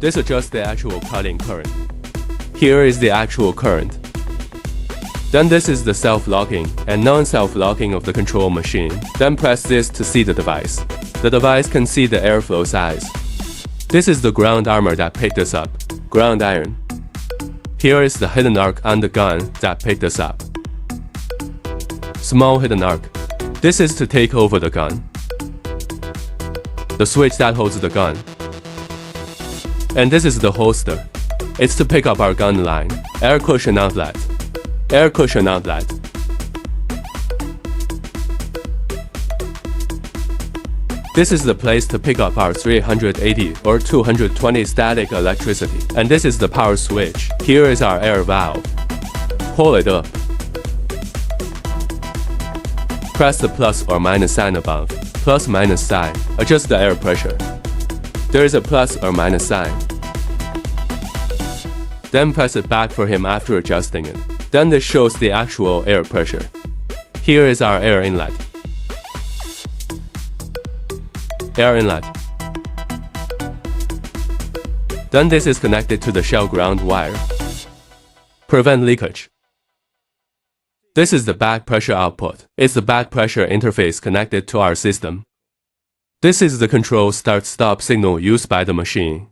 This adjusts the actual cutting current. Here is the actual current. Then this is the self-locking and non-self-locking of the control machine. Then press this to see the device. The device can see the airflow size. This is the ground armor that picked this up. Ground iron. Here is the hidden arc on the gun that picked this up. Small hidden arc. This is to take over the gun. The switch that holds the gun. And this is the holster. It's to pick up our gun line. Air cushion outlet. Air cushion outlet. This is the place to pick up our 380 or 220 static electricity. And this is the power switch. Here is our air valve. Pull it up. Press the plus or minus sign above. Plus minus sign. Adjust the air pressure. There is a plus or minus sign. Then press it back for him after adjusting it. Then this shows the actual air pressure. Here is our air inlet. Air inlet. Then this is connected to the shell ground wire. Prevent leakage. This is the back pressure output. It's the back pressure interface connected to our system. This is the control start-stop signal used by the machine.